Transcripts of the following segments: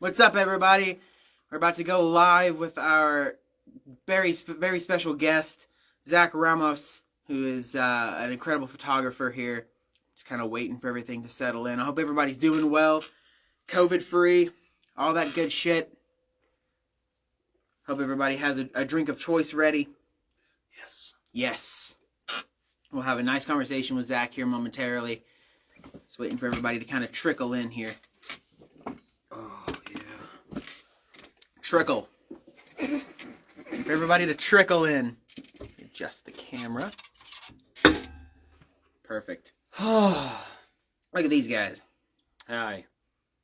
What's up, everybody? We're about to go live with our very special guest, Zack Ramos, who is an incredible photographer here. Just kind of waiting for everything to settle in. I hope everybody's doing well, COVID-free, all that good shit. Hope everybody has a drink of choice ready. Yes. Yes. We'll have a nice conversation with Zack here momentarily. Just waiting for everybody to kind of trickle in here. Oh, yeah. Trickle. For everybody to trickle in. Adjust the camera. Perfect. Look at these guys. Hi.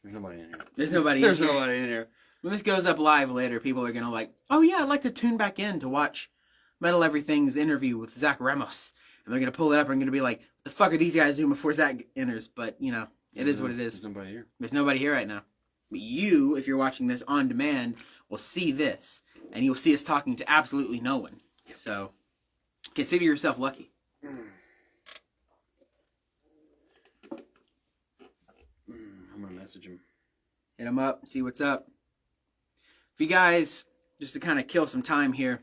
There's nobody in here. There's nobody There's in here. nobody in here. When this goes up live later, people are going to like, oh yeah, I'd like to tune back in to watch Metal Everything's interview with Zack Ramos. And they're going to pull it up and going to be like, what the fuck are these guys doing before Zack enters? But, you know, it is what it is. There's nobody here. There's nobody here right now. But you, if you're watching this on demand, will see this. And you'll see us talking to absolutely no one. So, consider yourself lucky. I'm going to message him. Hit him up, see what's up. If you guys, just to kind of kill some time here,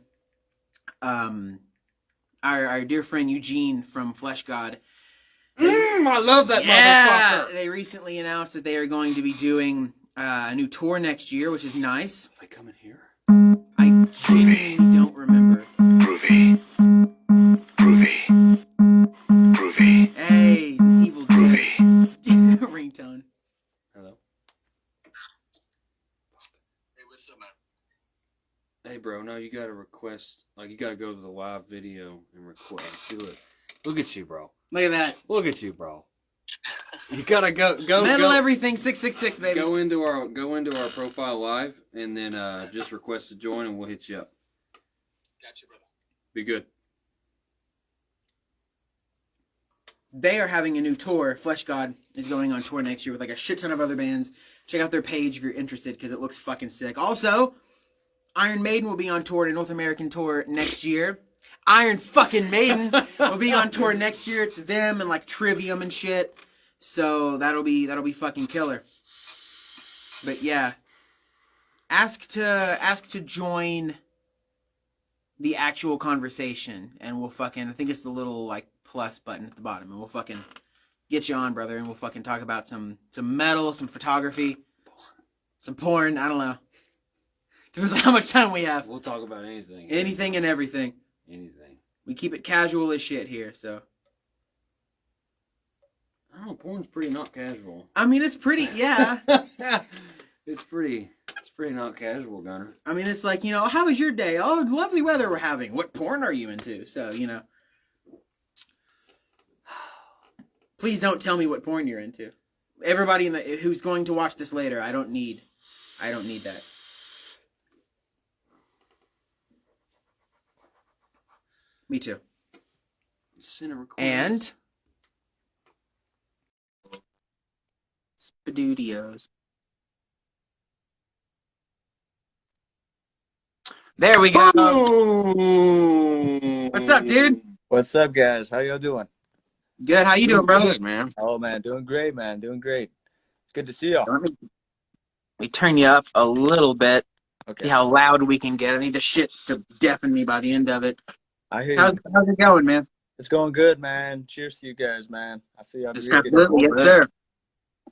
our dear friend Eugene from Flesh God. I love that motherfucker. They recently announced that they are going to be doing a new tour next year, which is nice. They coming here? I genuinely don't remember. Groovy. Groovy. Groovy. Hey, evil Groovy. ringtone. Hello? Hey, what's up, man? Hey, bro, no, you got to request, like, you got to go to the live video and request. See, look at you, bro. Look at that. Look at you, bro. You got to go. Metal Everything 666, baby. Go into our profile live, and then just request to join, and we'll hit you up. Gotcha, brother. Be good. They are having a new tour. Flesh God is going on tour next year with like a shit ton of other bands. Check out their page if you're interested because it looks fucking sick. Also, Iron Maiden will be on tour, a North American tour next year. Iron fucking Maiden will be on tour next year. It's them and like Trivium and shit. So that'll be fucking killer. But yeah, ask to join the actual conversation, and we'll fucking, I think it's the little like plus button at the bottom, and we'll fucking get you on, brother, and we'll fucking talk about some metal, some photography, some porn. I don't know. Depends on how much time we have. We'll talk about anything. Anything and everything. Anything. We keep it casual as shit here, so. I don't know, porn's pretty not casual. I mean, it's pretty, yeah. It's pretty not casual, Gunner. I mean, it's like, you know, how was your day? Oh, lovely weather we're having. What porn are you into? So, you know. Please don't tell me what porn you're into. Everybody who's going to watch this later, I don't need that. Me too. And Spadudios. There we go. What's up, dude? What's up, guys? How y'all doing? Good. How you doing, brother? Good, man. Oh, man, doing great, man. Doing great. It's good to see y'all. Let me turn you up a little bit. Okay. See how loud we can get. I need the shit to deafen me by the end of it. I hear How's it going, man? It's going good, man. Cheers to you guys, man. I see y'all. Absolutely, yes, sir.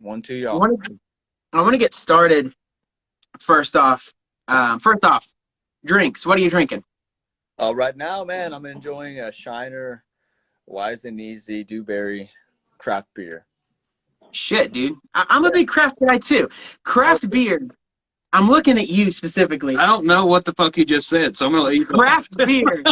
1-2, I y'all. want to get started. First off, drinks. What are you drinking? Right now, man, I'm enjoying a Shiner Wise and Easy Dewberry craft beer. Shit, dude. I'm a big craft guy too. Craft beer. I'm looking at you specifically. I don't know what the fuck you just said, so I'm gonna let you. Craft beer.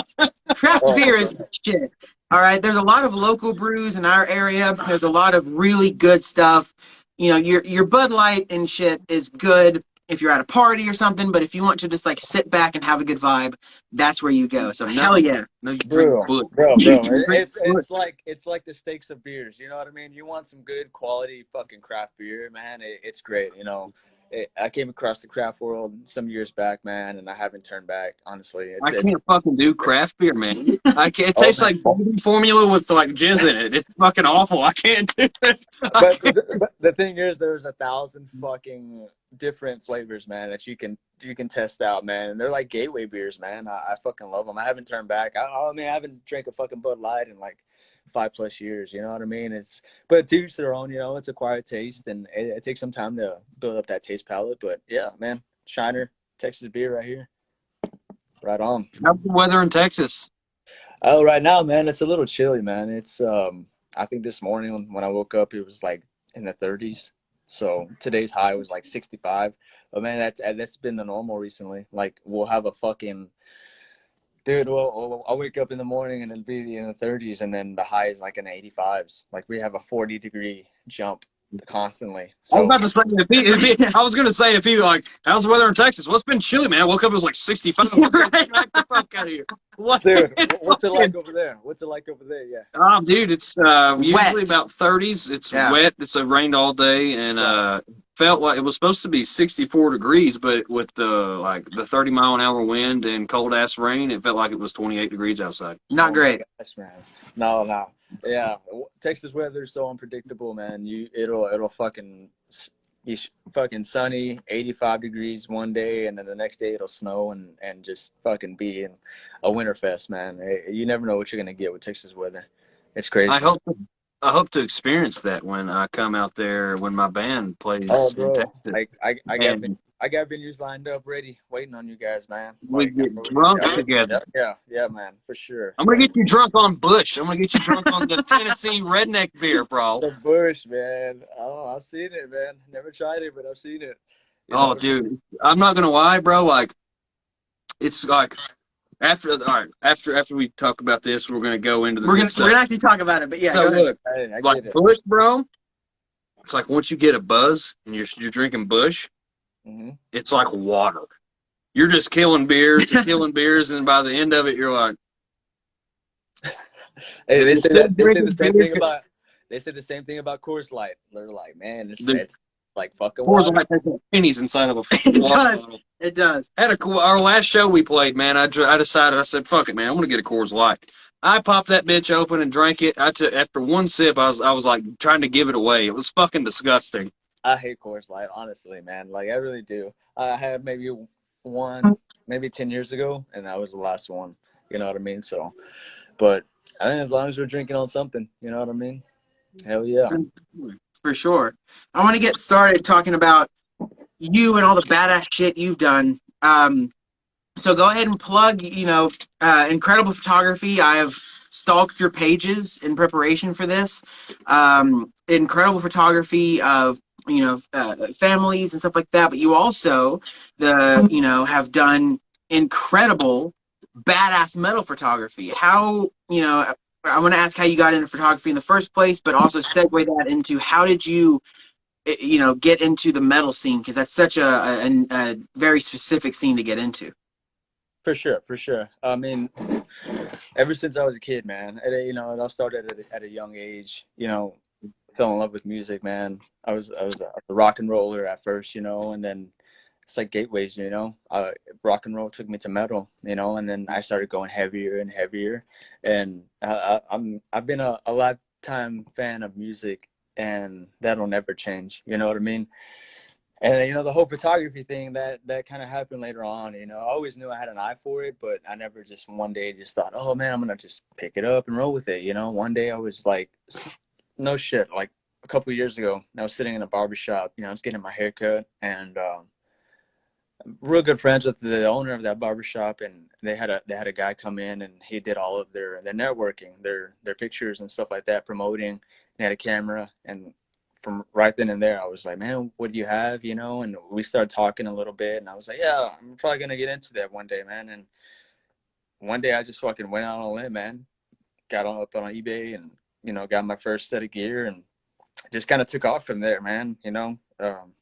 Craft beer is shit. All right. There's a lot of local brews in our area. There's a lot of really good stuff. You know, your Bud Light and shit is good if you're at a party or something. But if you want to just like sit back and have a good vibe, that's where you go. So hell yeah. No, you drink Bud. Bro, Drink it's like the stakes of beers. You know what I mean? You want some good quality fucking craft beer, man. It's great. You know, I came across the craft world some years back, man, and I haven't turned back. Honestly, I it's can't fucking do craft beer, man. I can't. It oh tastes man. like baby formula with like jizz in it. It's fucking awful. I can't do it. But the thing is, there's 1,000 fucking different flavors, man, that you can test out, man. And they're like gateway beers, man. I fucking love them. I haven't turned back. I mean, I haven't drank a fucking Bud Light in like 5+ years. You know what I mean? But to each their own. You know, it's a quiet taste, and it takes some time to build up that taste palette. But yeah, man, Shiner, Texas beer right here, right on. How's the weather in Texas? Oh, right now, man, it's a little chilly, man. It's I think this morning when I woke up, it was like in the 30s. So today's high was like 65. But man, that's been the normal recently. Like we'll have a fucking dude. Well, I'll wake up in the morning and it'll be in the 30s, and then the high is like in the 85s. Like we have a 40-degree jump constantly. I was So about to say I was gonna say if he like, how's the weather in Texas? Well, it's been chilly, man. I woke up, it was like 65. Smack the fuck out of here. What? dude, what's it like over there? What's it like over there? Yeah. Oh, dude, it's usually about 30s. It's wet. It's rained all day, and felt like it was supposed to be 64 degrees, but with the 30-mile-an-hour wind and cold ass rain, it felt like it was 28 degrees outside. Not great. Gosh, man. No. Yeah, Texas weather is so unpredictable, man. It'll fucking fucking sunny, 85 degrees one day, and then the next day it'll snow and just fucking be in a winter fest, man. You never know what you're gonna get with Texas weather. It's crazy. I hope to experience that when I come out there when my band plays Oh, in bro, Texas. I got venues lined up, ready, waiting on you guys, man. We get drunk together. Yeah, man, for sure. I'm gonna get you drunk on Bush. I'm gonna get you drunk on the Tennessee redneck beer, bro. The Bush, man. Oh, I've seen it, man. Never tried it, but I've seen it. Oh, dude, I'm not gonna lie, bro. Like, it's like after we talk about this, we're gonna go into the. We're gonna actually talk about it, but yeah. So look, I like get it. Bush, bro. It's like once you get a buzz and you're drinking Bush, it's like water. You're just killing beers and killing beers, and by the end of it, you're like. Hey, they say the same thing about Coors Light. They're like, man, it's like fucking Coors water. Light has pennies inside of a fucking water bottle. It does. Our last show we played, man. I decided. I said, "Fuck it, man. I'm gonna get a Coors Light." I popped that bitch open and drank it. After one sip, I was like trying to give it away. It was fucking disgusting. I hate Coors Light, honestly, man. Like I really do. I had maybe one, maybe 10 years ago, and that was the last one. You know what I mean? So, but I think as long as we're drinking on something, you know what I mean? Hell yeah. For sure. I want to get started talking about you and all the badass shit you've done. So go ahead and plug, incredible photography. I have stalked your pages in preparation for this. Incredible photography of, families and stuff like that. But you also, have done incredible badass metal photography. How, I want to ask how you got into photography in the first place, but also segue that into how did you, get into the metal scene? Because that's such a very specific scene to get into. For sure. I mean, ever since I was a kid, man, it all started at a young age. Fell in love with music, man. I was a rock and roller at first, and then it's like gateways, rock and roll took me to metal, and then I started going heavier and heavier, and I've been a lifetime fan of music, and that'll never change. You know what I mean? And the whole photography thing that kind of happened later on. I always knew I had an eye for it, but I never just one day just thought, oh man, I'm gonna just pick it up and roll with it. One day I was like, no shit, like a couple of years ago, I was sitting in a barbershop. I was getting my hair cut, and real good friends with the owner of that barbershop, and they had a guy come in, and he did all of their networking, their pictures and stuff like that, promoting. He had a camera, and from right then and there, I was like, man, what do you have? And we started talking a little bit, and I was like, yeah, I'm probably gonna get into that one day, man. And one day I just fucking went out on a limb, man. Got up on eBay and got my first set of gear, and just kind of took off from there, man.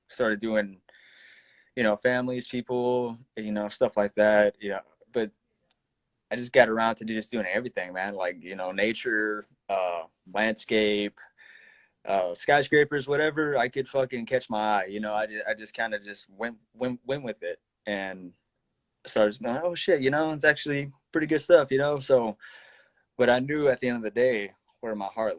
Started doing families, people, stuff like that. But I just got around to just doing everything, man. Like nature, landscape, skyscrapers, whatever I could fucking catch my eye. I just kind of just went with it, and started going, oh shit, it's actually pretty good stuff, So, but I knew at the end of the day where my heart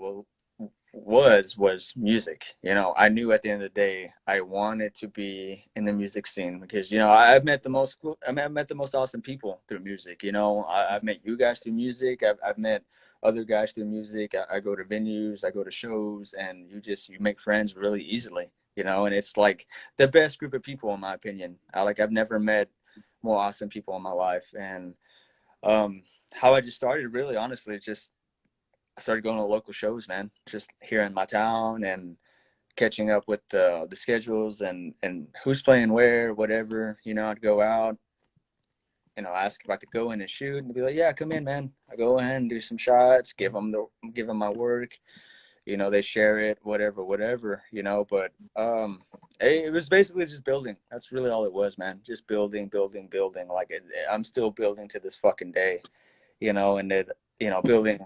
was music. I knew at the end of the day I wanted to be in the music scene because I've met the most awesome people through music. I've met you guys through music. I've met other guys through music. I go to venues, I go to shows, and you make friends really easily. And it's like the best group of people in my opinion. I've never met more awesome people in my life. And how I just started, really honestly, just I started going to local shows, man, just here in my town and catching up with the schedules and who's playing where, whatever. I'd go out, ask if I could go in and shoot, and be like, yeah, come in, man. I go in and do some shots, give them my work. They share it, whatever. But it was basically just building. That's really all it was, man. Just building. I'm still building to this fucking day, and it, building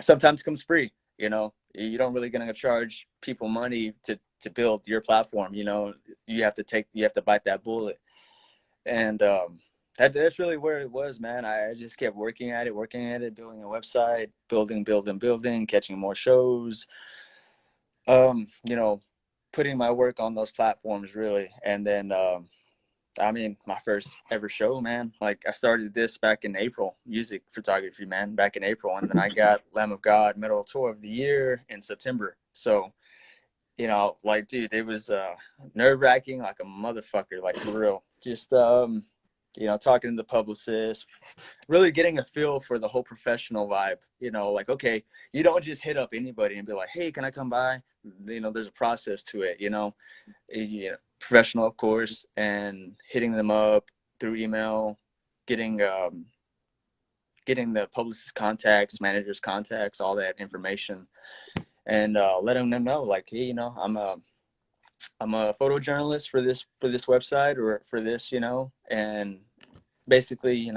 sometimes comes free. You don't really gonna charge people money to build your platform. You have to bite that bullet. And that's really where it was, man. I just kept working at it, building a website, building, catching more shows, putting my work on those platforms, really. And then my first ever show, man, like I started this back in April, music photography, man, back in April. And then I got Lamb of God Metal Tour of the Year in September. So, dude, it was nerve wracking like a motherfucker, like for real. Just, talking to the publicist, really getting a feel for the whole professional vibe, okay, you don't just hit up anybody and be like, hey, can I come by? There's a process to it, professional, of course, and hitting them up through email, getting the publicist contacts, managers contacts, all that information, and letting them know, like, hey, I'm a photojournalist for this website or for this, and basically,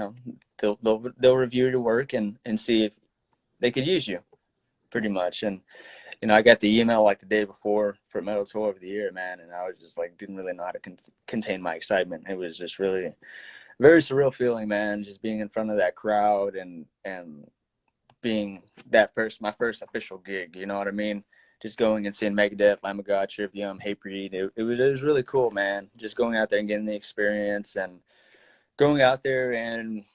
they'll review your work and see if they could use you, pretty much. And I got the email like the day before for Metal Tour of the Year, man, and I was just like, didn't really know how to contain my excitement. It was just really very surreal feeling, man, just being in front of that crowd and being my first official gig. You know what I mean? Just going and seeing Megadeth, Lamb of God, Trivium, Hatebreed. It was really cool, man. Just going out there and getting the experience and going out there and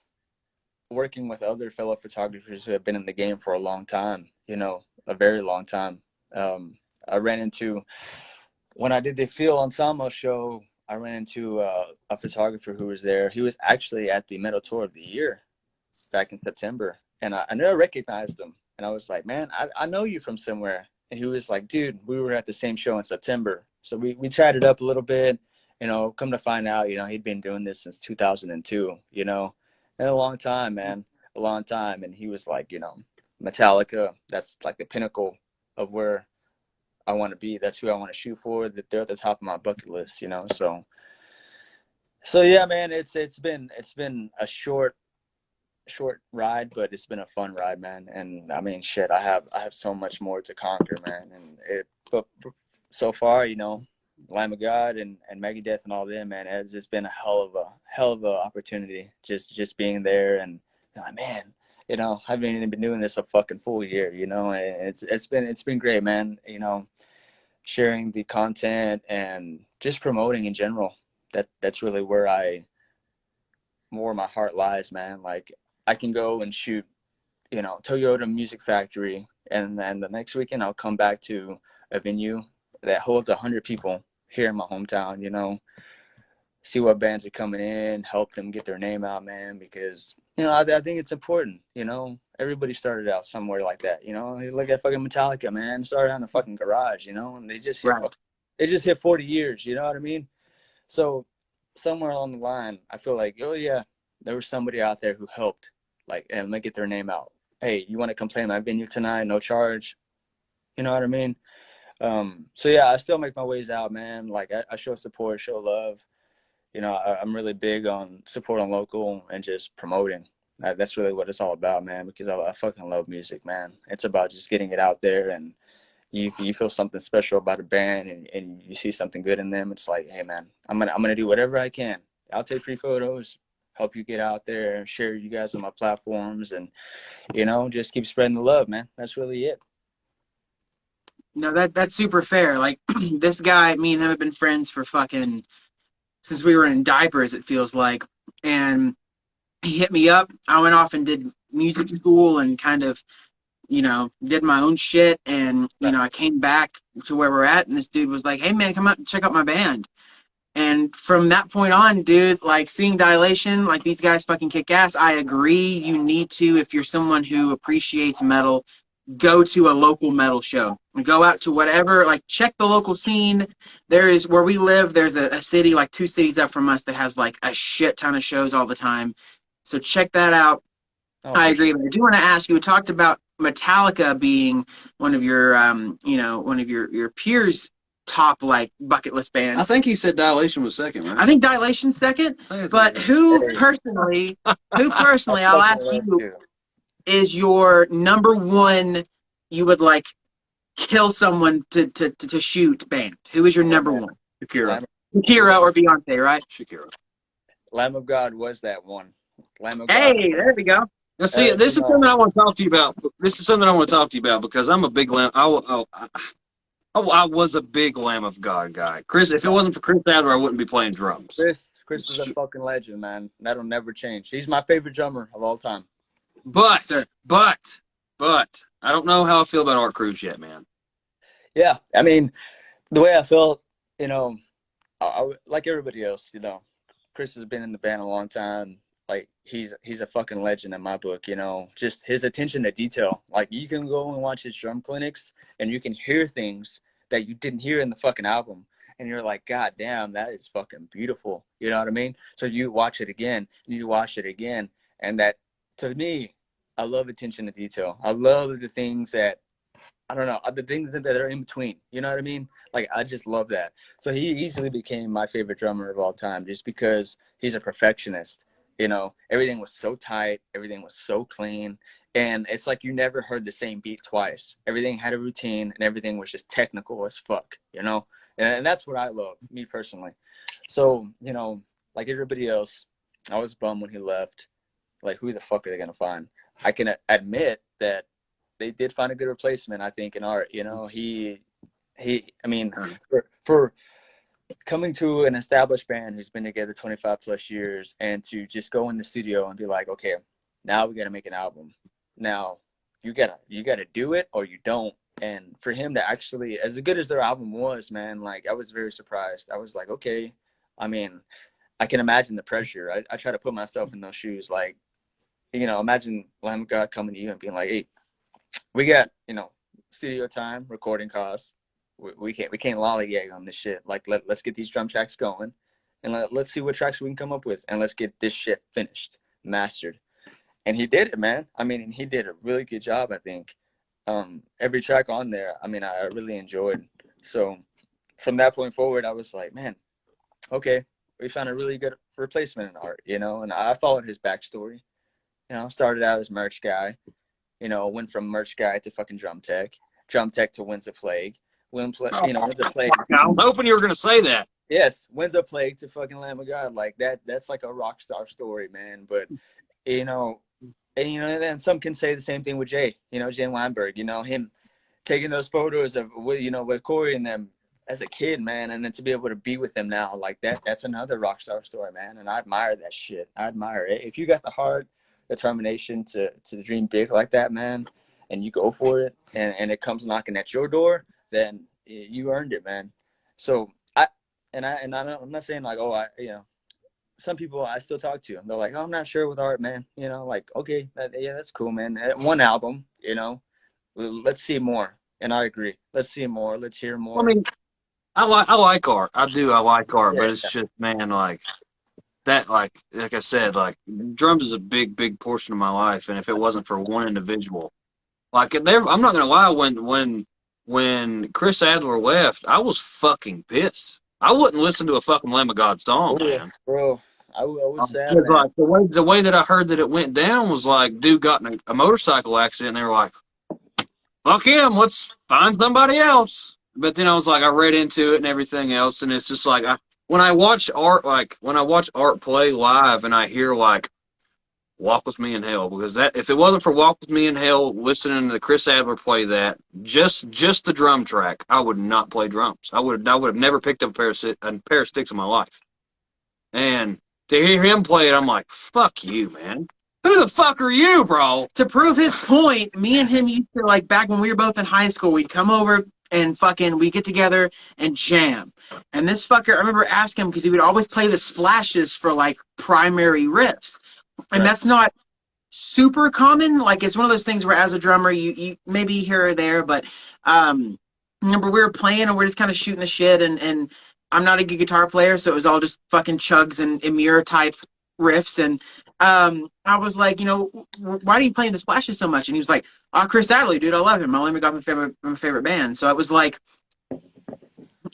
working with other fellow photographers who have been in the game for a long time, a very long time. I ran into, when I did the Phil Anselmo show, I ran into a photographer who was there. He was actually at the Metal Tour of the Year back in September. And I never recognized him. And I was like, man, I know you from somewhere. And he was like, dude, we were at the same show in September. So we chatted up a little bit, come to find out, he'd been doing this since 2002, and a long time, man, a long time. And he was like, Metallica, that's like the pinnacle of where I want to be. That's who I want to shoot for. That they're at the top of my bucket list, So yeah, man, it's been a short ride, but it's been a fun ride, man. And I mean, shit, I have so much more to conquer, man. But so far, Lamb of God and Megadeth and all them, man, it's just been a hell of a opportunity. Just being there and like, man, I haven't even been doing this a fucking full year, and it's been great, man. Sharing the content and just promoting in general. That's really where my heart lies, man. Like, I can go and shoot, Toyota Music Factory, and then the next weekend I'll come back to a venue that holds 100 people here in my hometown, see what bands are coming in, help them get their name out, man, because, I think it's important, everybody started out somewhere like that, look at fucking Metallica, man, started out in a fucking garage, and they just hit 40 years, you know what I mean? So somewhere along the line, I feel like, oh yeah, there was somebody out there who helped, like, and let get their name out. Hey, you want to come play my venue tonight? No charge. You know what I mean? So yeah, I still make my ways out, man. Like, I show support, show love. I'm really big on supporting local and just promoting. That's really what it's all about, man, because I fucking love music, man. It's about just getting it out there and, you feel something special about a band, and you see something good in them, it's like, hey man, I'm gonna do whatever I can. I'll take free photos, help you get out there and share you guys on my platforms, and just keep spreading the love, man. That's really it. No, that's super fair. Like this guy, me and him have been friends for fucking since we were in diapers, it feels like. And he hit me up. I went off and did music school and kind of, did my own shit. And, I came back to where we're at, and this dude was like, hey man, come out and check out my band. And from that point on, dude, like seeing Dilation, like these guys fucking kick ass. I agree. You need to, if you're someone who appreciates metal, go to a local metal show. Go out to whatever, like check the local scene. There is, where we live, there's a city, like 2 cities up from us, that has like a shit ton of shows all the time. So check that out. I agree. But I do want to ask you, we talked about Metallica being one of your, one of your peers' top like bucket list bands. I think he said Dilation was second, right? I think Dilation's second. But who personally, I'll ask you, is your number one you would like kill someone to shoot band? Who is your number one? Shakira or Beyonce, right? Shakira. Lamb of God was that one. Lamb of God. Hey, there we go. Now, see, this is something I want to talk to you about. Because I'm a big Lamb. I was a big Lamb of God guy. Chris, if it wasn't for Chris Adler, I wouldn't be playing drums. Chris is a fucking legend, man. That'll never change. He's my favorite drummer of all time. But I don't know how I feel about Art Cruz yet, man. Yeah, I mean, the way I felt, I like everybody else, Chris has been in the band a long time. Like he's a fucking legend in my book, just his attention to detail. Like you can go and watch his drum clinics and you can hear things that you didn't hear in the fucking album. And you're like, God damn, that is fucking beautiful. You know what I mean? So you watch it again, and you watch it again. And that, to me, I love attention to detail. I love the things that, I don't know, the things that are in between. You know what I mean? Like, I just love that. So he easily became my favorite drummer of all time just because he's a perfectionist. Everything was so tight. Everything was so clean. And it's like you never heard the same beat twice. Everything had a routine, and everything was just technical as fuck, And that's what I love, me personally. So, like everybody else, I was bummed when he left. Like, who the fuck are they going to find? I can admit that they did find a good replacement, I think, in Art. For coming to an established band who's been together 25 plus years and to just go in the studio and be like, okay, now we got to make an album. Now you gotta do it or you don't. And for him to actually, as good as their album was, man, like I was very surprised. I was like, okay, I mean, I can imagine the pressure. I try to put myself in those shoes. Like, imagine Lamb of God coming to you and being like, hey, we got, studio time, recording costs. We can't lollygag on this shit. Like, let's get these drum tracks going, and let's see what tracks we can come up with, and let's get this shit finished, mastered. And he did it, man. I mean, he did a really good job, I think. Every track on there, I mean, I really enjoyed. So from that point forward, I was like, man, okay, we found a really good replacement in Art, and I followed his backstory. Started out as merch guy, went from merch guy to fucking drum tech to Winds of Plague. Winds of Plague. I'm hoping you were going to say that. Yes, Winds of Plague to fucking Lamb of God. Like that's like a rock star story, man. But, and some can say the same thing with Jay, Jay Weinberg, him taking those photos of, with Corey and them as a kid, man. And then to be able to be with them now, like that's another rock star story, man. And I admire that shit. I admire it. If you got the heart, determination to dream big like that, man, and you go for it and it comes knocking at your door, then you earned it, man. So I'm not saying like, some people I still talk to, and they're like, oh, I'm not sure with Art, man. Like, okay, that's cool, man. One album, let's see more. And I agree. Let's see more. Let's hear more. I mean, I like Art. I do. I like Art, but it's just, man, like that, like I said, like drums is a big, big portion of my life. And if it wasn't for one individual, like I'm not going to lie, when Chris Adler left, I was fucking pissed. I wouldn't listen to a fucking Lamb of God song, man. Bro, I was sad. Like, the way that I heard that it went down was like, dude got in a motorcycle accident, and they were like, fuck him, let's find somebody else. But then I was like, I read into it and everything else, and it's just like when I watch art play live, and I hear like Walk With Me in Hell, because that if it wasn't for Walk With Me in Hell, listening to Chris Adler play that, just the drum track, I would not play drums. I would have never picked up a pair of sticks in my life. And to hear him play it, I'm like, fuck you, man. Who the fuck are you, bro? To prove his point, me and him used to, like, back when we were both in high school, we'd come over and fucking we get together and jam. And this fucker, I remember asking him because he would always play the splashes for like primary riffs. And Right. that's not super common. Like, it's one of those things where as a drummer, you maybe here or there, but remember we were playing and we're just kind of shooting the shit, and I'm not a good guitar player, so it was all just fucking chugs and Emir type riffs. And I was like, you know, why are you playing the splashes so much? And he was like, oh, Chris Adler, dude, I love him. I only got my favorite band. So I was like,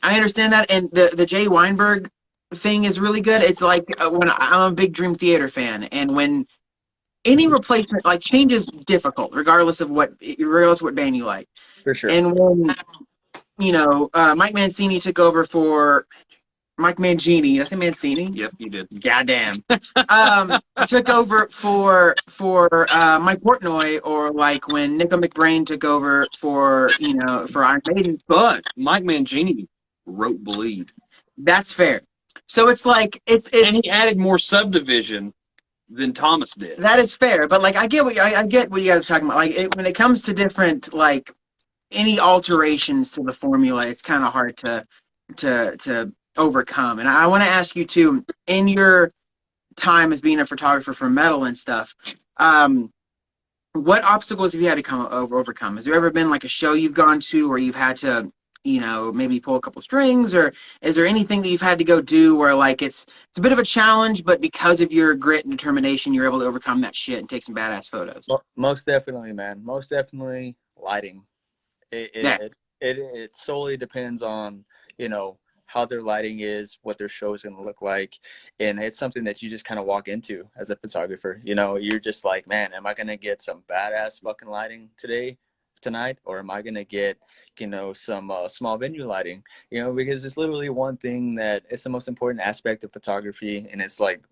I understand that. And the Jay Weinberg thing is really good. It's like when I'm a big Dream Theater fan, and when any replacement, like, change is difficult regardless of what band you like. For sure. And when, you know, Mike Mancini took over for Mike Mangini. Did I say Mancini? Yep, you did. Goddamn. Took over for Mike Portnoy, or like when Nico McBrain took over for Iron Maiden. But Mike Mangini wrote Bleed. That's fair. So it's like and he added more subdivision than Thomas did. That is fair, but like I get what you guys are talking about. Like when it comes to different, like, any alterations to the formula, it's kind of hard to overcome. And I want to ask you too, in your time as being a photographer for metal and stuff, what obstacles have you had to overcome? Has there ever been like a show you've gone to where you've had to, maybe pull a couple strings, or is there anything that you've had to go do where like it's a bit of a challenge, but because of your grit and determination, you're able to overcome that shit and take some badass photos? Most definitely, man. Most definitely lighting. It solely depends on, how their lighting is, what their show is going to look like. And it's something that you just kind of walk into as a photographer. You're just like, man, am I going to get some badass fucking lighting tonight? Or am I going to get, some small venue lighting, because it's literally one thing that it's the most important aspect of photography. And it's like,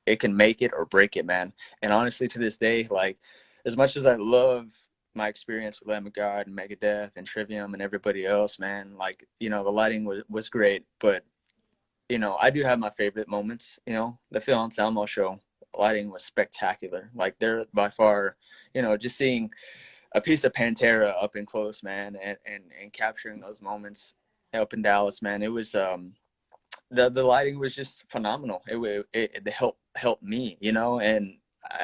it can make it or break it, man. And honestly, to this day, like, as much as I love my experience with Lamb of God and Megadeth and Trivium and everybody else, man, like, the lighting was great, but, I do have my favorite moments. The Phil Anselmo show, lighting was spectacular. Like, they're by far, just seeing a piece of Pantera up and close, man, and capturing those moments up in Dallas, man. It was, the lighting was just phenomenal. It helped me, and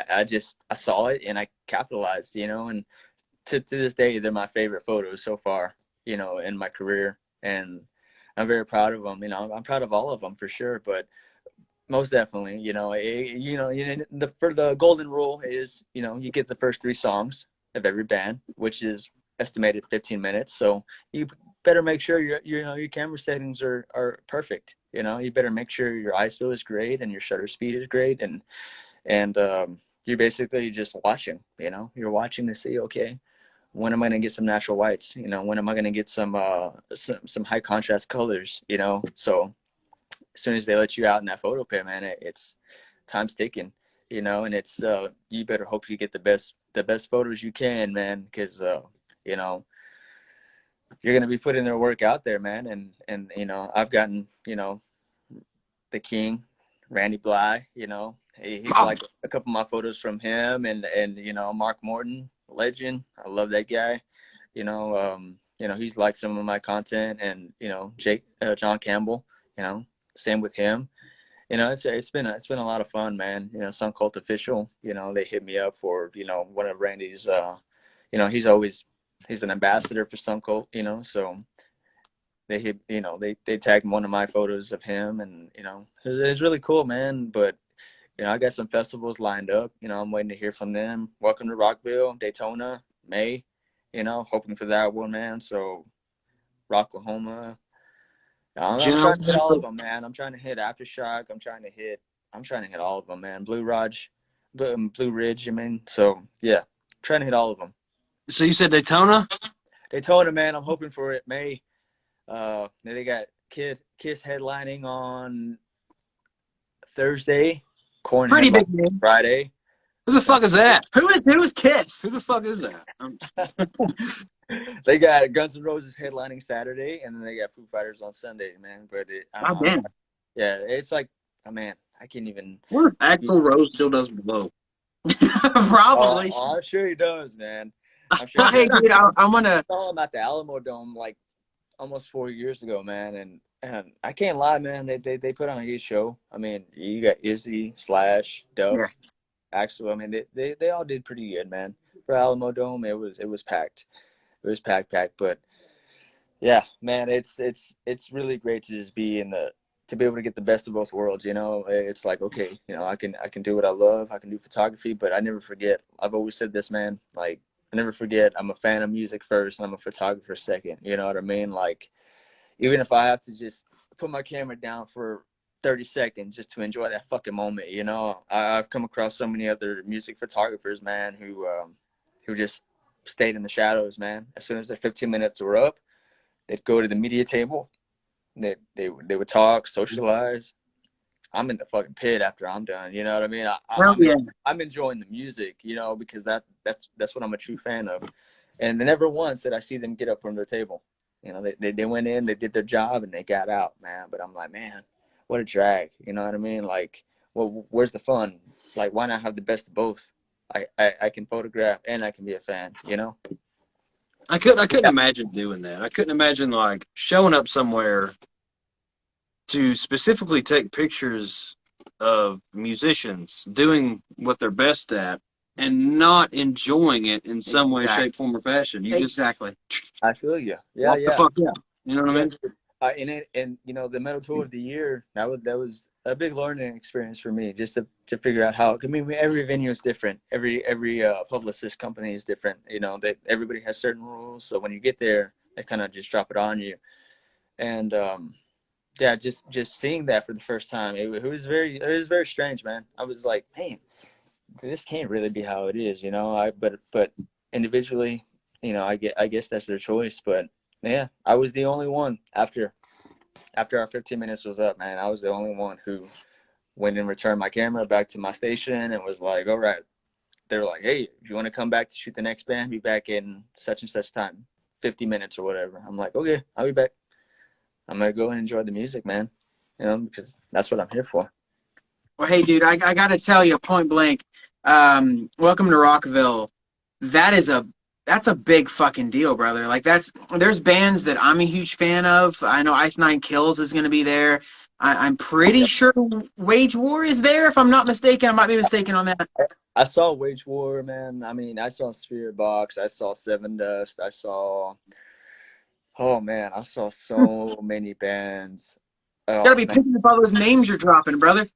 I saw it and I capitalized, and to this day, they're my favorite photos so far, in my career. And I'm very proud of them. I'm proud of all of them for sure, but most definitely, for the golden rule is, you get the first 3 songs of every band, which is estimated 15 minutes. So you better make sure your camera settings are perfect. You better make sure your ISO is great and your shutter speed is great. And you're basically just watching, you're watching to see, okay, when am I going to get some natural whites? When am I going to get some high contrast colors? So as soon as they let you out in that photo pit, man, it's time's ticking, and it's you better hope you get the best photos you can, man, because you're going to be putting their work out there, man. And I've gotten, the King, Randy Blythe, he's like a couple of my photos from him, and Mark Morton, legend. I love that guy. He's liked some of my content, and John Campbell, same with him. It's been a lot of fun, man. Sun Cult Official, they hit me up for one of Randy's he's an ambassador for Sun Cult, so they hit they tagged one of my photos of him, and it's really cool, man. But I got some festivals lined up. I'm waiting to hear from them. Welcome to Rockville, Daytona, May. Hoping for that one, man. So, Rocklahoma. I'm trying to hit all of them, man. I'm trying to hit Aftershock. I'm trying to hit all of them, man. Blue Ridge. I mean, so yeah, trying to hit all of them. So you said Daytona? Daytona, man. I'm hoping for it. May. They got Kiss headlining on Thursday. Korn Pretty headlining big name. Friday. Who the fuck is that? Who is Kiss? Who the fuck is that? They got Guns N' Roses headlining Saturday, and then they got Foo Fighters on Sunday, man. But Damn. yeah, it's like, oh man, I can't even. What if Axl Rose still does blow? Probably. I'm sure he does, man. I'm sure. Hey, dude, I'm gonna. I saw him at the Alamo Dome like almost 4 years ago, man, and I can't lie, man. They put on a good show. I mean, you got Izzy, Slash, Duff, Yeah. Axl. I mean, they all did pretty good, man. For Alamo Dome, it was packed. It was packed. But yeah, man, it's really great to just be to be able to get the best of both worlds. You know, it's like, okay, you know, I can do what I love. I can do photography, but I never forget. I've always said this, man. Like, I never forget. I'm a fan of music first, and I'm a photographer second. You know what I mean? Like, even if I have to just put my camera down for 30 seconds just to enjoy that fucking moment, you know. I've come across so many other music photographers, man, who just stayed in the shadows, man. As soon as their 15 minutes were up, they'd go to the media table. They would talk, socialize. I'm in the fucking pit after I'm done. You know what I mean? I'm enjoying the music, you know, because that's what I'm a true fan of. And never once did I see them get up from their table. You know, they went in, they did their job, and they got out, man. But I'm like, man, what a drag. You know what I mean? Like, well, where's the fun? Like, why not have the best of both? I can photograph and I can be a fan, you know? I couldn't imagine doing that. I couldn't imagine like showing up somewhere to specifically take pictures of musicians doing what they're best at and not enjoying it in some way, shape, form, or fashion. You Exactly. I feel you. Yeah, walk the fuck out. You know what I mean? And you know, the Metal Tour of the Year, that was a big learning experience for me, just to figure out how. I mean, every venue is different. Every publicist company is different. You know, everybody has certain rules. So when you get there, they kind of just drop it on you. And yeah, just seeing that for the first time, it was very strange, man. I was like, man, this can't really be how it is, you know. But individually, you know, I guess that's their choice. But yeah, I was the only one after our 15 minutes was up, man. I was the only one who went and returned my camera back to my station and was like, all right. They were like, hey, if you want to come back to shoot the next band, be back in such and such time, 50 minutes or whatever. I'm like, okay, I'll be back. I'm going to go and enjoy the music, man, you know, because that's what I'm here for. Well, hey, dude, I got to tell you point blank, welcome to Rockville. That's a big fucking deal, brother. Like, there's bands that I'm a huge fan of. I know Ice Nine Kills is going to be there. I'm pretty sure Wage War is there, if I'm not mistaken. I might be mistaken on that. I saw Wage War, man. I mean, I saw Spirit Box. I saw Seven Dust. I saw so many bands. You gotta be picking up all those names you're dropping, brother.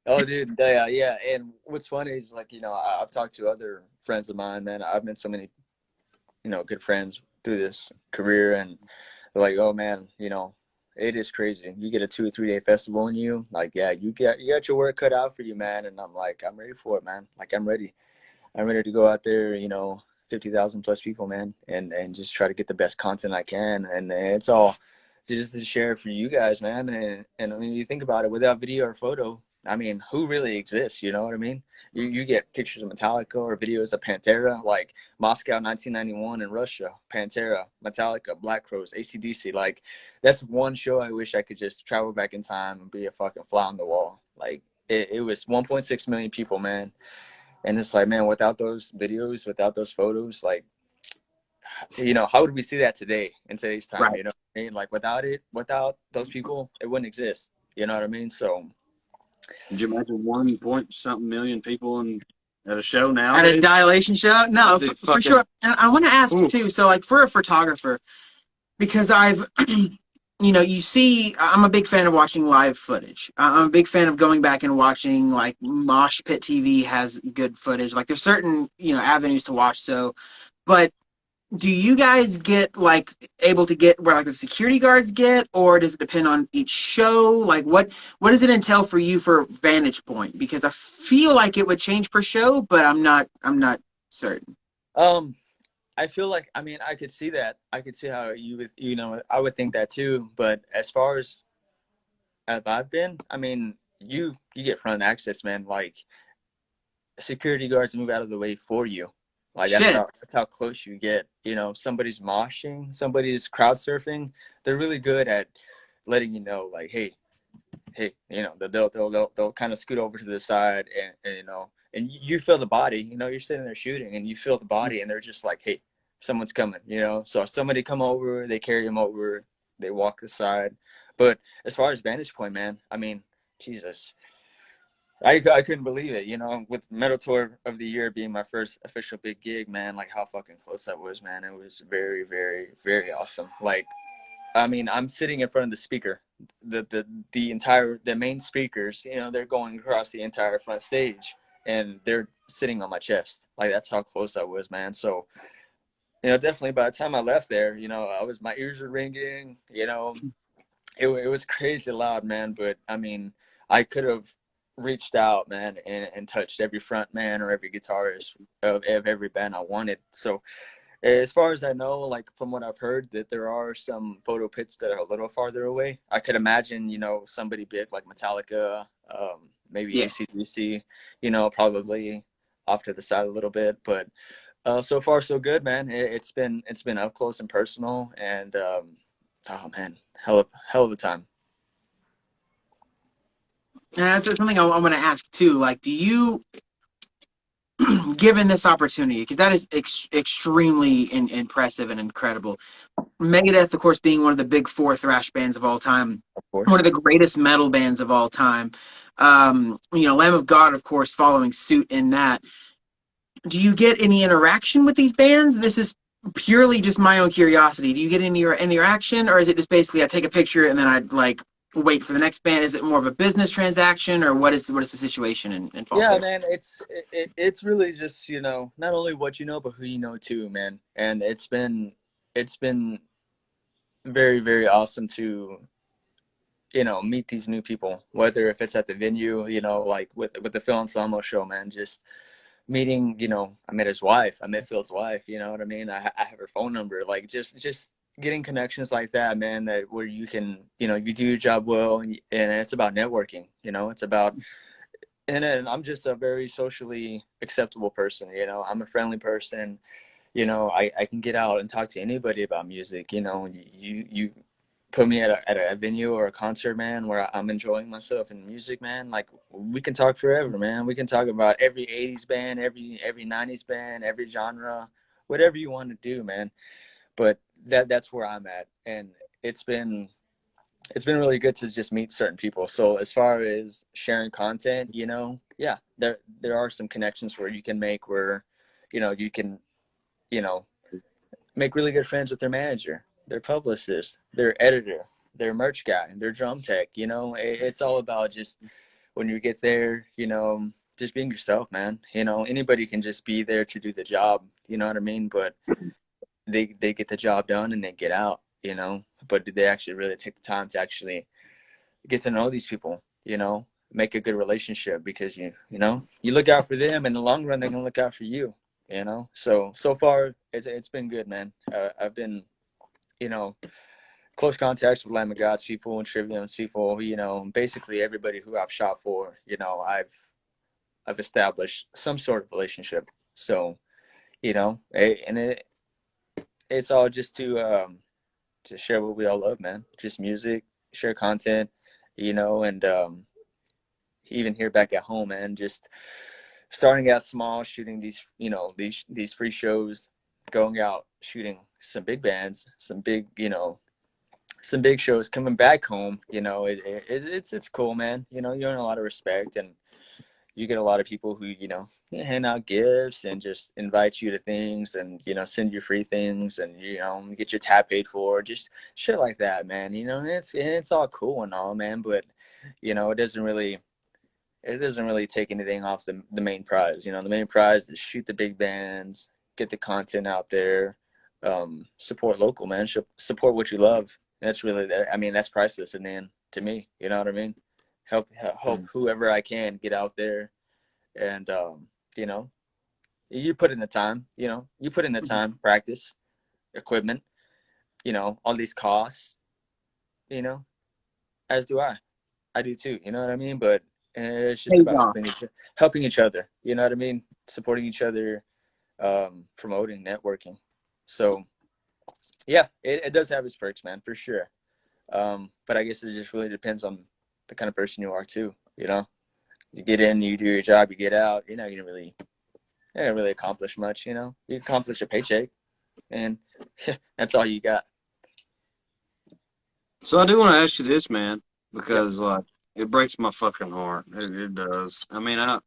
Oh, dude, yeah. And what's funny is, like, you know, I've talked to other friends of mine, man. I've met so many, you know, good friends through this career, and they're like, oh, man, you know, it is crazy. You get a 2 or 3 day festival in you, like, yeah, you got your work cut out for you, man. And I'm like, I'm ready for it, man. Like, I'm ready to go out there, you know, 50,000 plus people, man, and just try to get the best content I can. And it's all just to share for you guys, man. And I mean, you think about it, without video or photo, I mean, who really exists? You know what I mean? You get pictures of Metallica or videos of Pantera, like Moscow 1991 in Russia, Pantera, Metallica, Black Crowes, AC/DC. Like, that's one show I wish I could just travel back in time and be a fucking fly on the wall. Like, it was 1.6 million people, man. And it's like, man, without those videos, without those photos, like, you know, how would we see that today in today's time? Right. You know what I mean? Like, without those people, it wouldn't exist. You know what I mean? So, could you imagine 1 million people at a show now? At a dilation show? No, for sure. And I want to ask too, so like for a photographer, because I've, you know, you see, I'm a big fan of watching live footage. I'm a big fan of going back and watching, like, Mosh Pit TV has good footage. Like, there's certain, you know, avenues to watch. So, but do you guys get, like, able to get where, like, the security guards get, or does it depend on each show? Like, what does it entail for you for vantage point? Because I feel like it would change per show, but I'm not certain. I I feel like, I mean, I could see that. I could see how you would, I would think that too. But as far as I've been, I mean, you get front access, man. Like, security guards move out of the way for you. Like, Shit. that's how close you get. You know, somebody's moshing, somebody's crowd surfing. They're really good at letting you know, like, hey, they'll kind of scoot over to the side, and and you feel the body. You know, you're sitting there shooting, and you feel the body, and they're just like, hey, someone's coming. You know, so if somebody come over, they carry them over, they walk the side. But as far as vantage point, man, I mean, Jesus, I couldn't believe it. You know, with Metal Tour of the Year being my first official big gig, man, like how fucking close that was, man. It was very, very, very awesome. Like, I mean, I'm sitting in front of the speaker, the main speakers, you know, they're going across the entire front stage, and they're sitting on my chest. Like, that's how close I was, man. So, you know, definitely by the time I left there, you know, my ears were ringing, you know, it was crazy loud, man. But I mean, I could have reached out, man, and touched every front man or every guitarist of every band I wanted. So, as far as I know, like from what I've heard, that there are some photo pits that are a little farther away. I could imagine, you know, somebody big like Metallica, maybe AC/DC, you know, probably off to the side a little bit. But so far so good, man. It's been up close and personal, and oh man, hell of a time. And that's something I want to ask too. Like, do you, given this opportunity, because that is extremely impressive and incredible. Megadeth, of course, being one of the big four thrash bands of all time, Of course. one of the greatest metal bands of all time. You know, Lamb of God, of course, following suit in that. Do you get any interaction with these bands? This is purely just my own curiosity. Do you get any interaction, or is it just basically I take a picture and then I'd like wait for the next band? Is it more of a business transaction, or what is the situation involved? Yeah, there? man, it's really just, you know, not only what you know, but who you know too, man. And it's been very, very awesome to, you know, meet these new people, whether if it's at the venue, you know, like with the Phil Anselmo show, man, just meeting, you know, I met his wife, I met Phil's wife, you know what I mean? I have her phone number, like just getting connections like that, man, that where you can, you know, you do your job well, and it's about networking, you know, it's about, and I'm just a very socially acceptable person, you know, I'm a friendly person, you know, I can get out and talk to anybody about music, you know, you put me at a venue or a concert, man, where I'm enjoying myself in music, man, like we can talk forever, man. We can talk about every 80s band, every 90s band, every genre, whatever you want to do, man. But that's where I'm at, and it's been really good to just meet certain people. So as far as sharing content, you know, yeah, there are some connections where you can make, where, you know, you can, you know, make really good friends with their manager, their publicist, their editor, their merch guy, their drum tech. You know, it's all about just when you get there, you know, just being yourself, man. You know, anybody can just be there to do the job. You know what I mean? But they get the job done and they get out. You know, but did they actually really take the time to actually get to know these people? You know, make a good relationship, because you know, you look out for them, in the long run they're gonna look out for you. You know, so far it's been good, man. I've been, you know, close contacts with Lamb of God's people and Trivium's people, you know, basically everybody who I've shot for, you know, I've established some sort of relationship. So, you know, it's all just to share what we all love, man. Just music, share content, you know, and even here back at home, man, just starting out small, shooting these, you know, these free shows, going out shooting some big bands, some big, you know, some big shows, coming back home, you know, it's cool, man. You know, you earn a lot of respect, and you get a lot of people who, you know, hand out gifts and just invite you to things, and, you know, send you free things, and, you know, get your tab paid for, just shit like that, man. You know, it's all cool and all, man, but, you know, it doesn't really take anything off the main prize. You know, the main prize is shoot the big bands, get the content out there, support local, man, support what you love. That's really, I mean, that's priceless in the end to me. You know what I mean? Help whoever I can get out there, and you know, You put in the time, you know, you put in the time, practice, equipment, you know, all these costs, you know, as do I. I do too, you know what I mean? But it's just Pays about off. helping each other, you know what I mean? Supporting each other, promoting, networking. So yeah, it does have its perks, man, for sure. But I guess it just really depends on the kind of person you are too, you know? You get in, you do your job, you get out, you're not gonna really, accomplish much, you know? You accomplish a paycheck, and that's all you got. So I do want to ask you this, man, Yep. because like it breaks my fucking heart. It does. I mean, I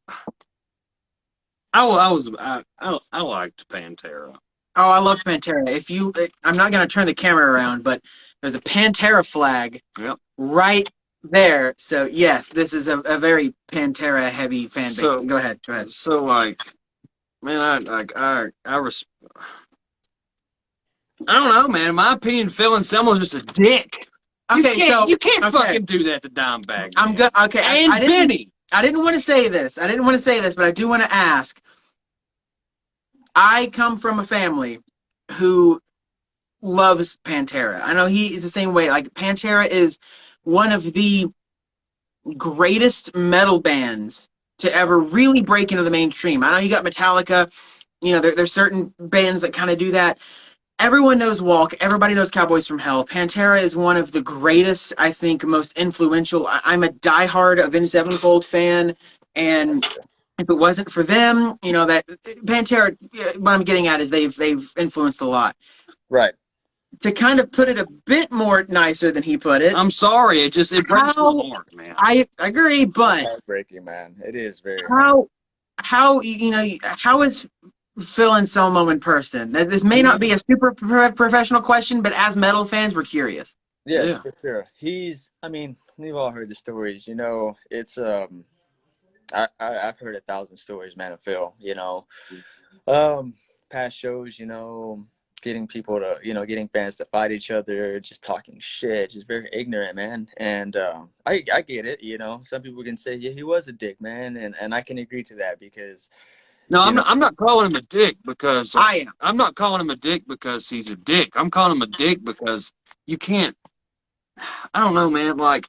liked Pantera. Oh, I love Pantera. I'm not gonna turn the camera around, but there's a Pantera flag Yep. right there. So yes, this is a very Pantera heavy fan base. So Go ahead. Go ahead. So like, man, I don't know, man. In my opinion, Phil Anselmo's just a dick. Okay, You can't okay. fucking do that to Dimebag. I'm good. Okay, And Vinny. I didn't want to say this. But I do want to ask. I come from a family who loves Pantera. I know he is the same way. Like Pantera is one of the greatest metal bands to ever really break into the mainstream. I know you got Metallica. You know, there's certain bands that kind of do that. Everyone knows Walk. Everybody knows Cowboys from Hell. Pantera is one of the greatest, I think, most influential. I'm a diehard Avenged Sevenfold fan, and if it wasn't for them, you know, that Pantera, what I'm getting at is they've influenced a lot. Right. To kind of put it a bit more nicer than he put it. I'm sorry, it breaks my heart, man. I agree, but it's heartbreaking, man. It is very how is Phil Anselmo in person? This may not be a super professional question, but as metal fans, we're curious. Yes, Yeah. for sure. I mean, we've all heard the stories, you know. It's I've heard 1,000 stories, man, of Phil, you know. Past shows, you know, getting people to, you know, getting fans to fight each other, just talking shit, just very ignorant, man. And I get it, you know. Some people can say, yeah, he was a dick, man, and I can agree to that because No, I'm not calling him a dick because I am. I'm not calling him a dick because he's a dick. I'm calling him a dick because you can't. I don't know, man. Like,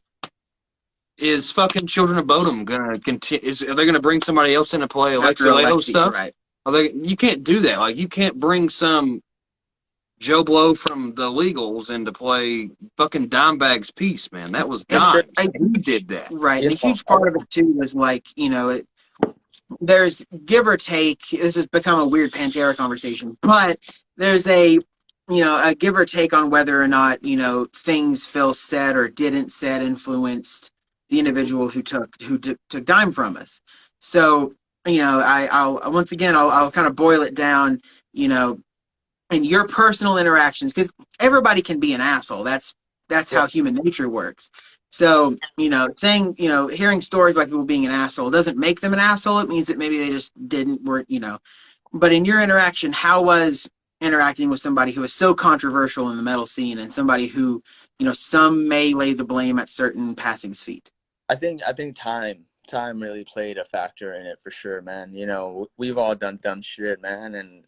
is fucking Children of Bodom gonna continue? Are they gonna bring somebody else in to play After Alexi Lalo Alexi, stuff? right. You can't do that. Like, you can't bring some Joe Blow from the Legals in to play fucking Dimebag's piece, man. That was Dime. Who did that? Right. You And a know, huge part of it too was like, you know, there's give or take. This has become a weird Pantera conversation, but there's a give or take on whether or not, you know, things Phil said or didn't said influenced the individual who took Dime from us. So, you know, I'll once again I'll kind of boil it down, you know, in your personal interactions, because everybody can be an asshole. That's how human nature works. So, you know, hearing stories about people being an asshole doesn't make them an asshole. It means that maybe they just weren't, you know. But in your interaction, how was interacting with somebody who is so controversial in the metal scene and somebody who, you know, some may lay the blame at certain passing's feet? I think time really played a factor in it for sure, man. You know, we've all done dumb shit, man, and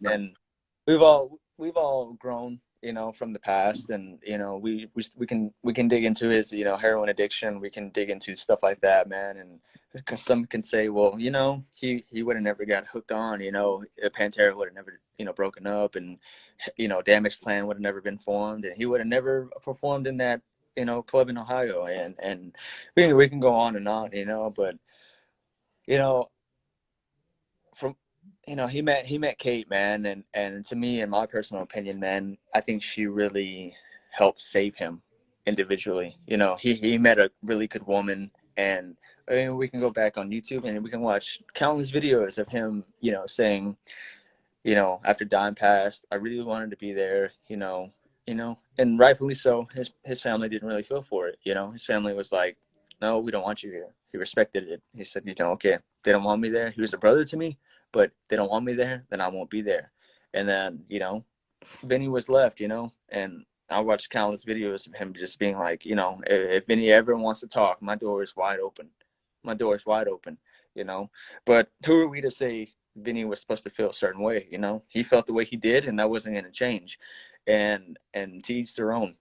we've all grown, you know, from the past, and you know, we can dig into his, you know, heroin addiction. We can dig into stuff like that, man. And some can say, well, you know, he would have never got hooked on, you know, Pantera would have never, you know, broken up, and you know, Damage Plan would have never been formed, and he would have never performed in that, you know, club in Ohio, and we can go on and on, you know, but you know, from you know, he met Kate, man, and to me, in my personal opinion, man, I think she really helped save him individually. You know, he met a really good woman, and I mean, we can go back on YouTube and we can watch countless videos of him, you know, saying, you know, after Dime passed, I really wanted to be there, you know, and rightfully so. His family didn't really feel for it, you know. His family was like, no, we don't want you here. He respected it. He said, you know, okay, they don't want me there. He was a brother to me, but they don't want me there, then I won't be there. And then, you know, Vinny was left, you know, and I watched countless videos of him just being like, you know, if Vinny ever wants to talk, my door is wide open. My door is wide open, you know. But who are we to say Vinny was supposed to feel a certain way. You know, he felt the way he did, and that wasn't going to change. And to each their own.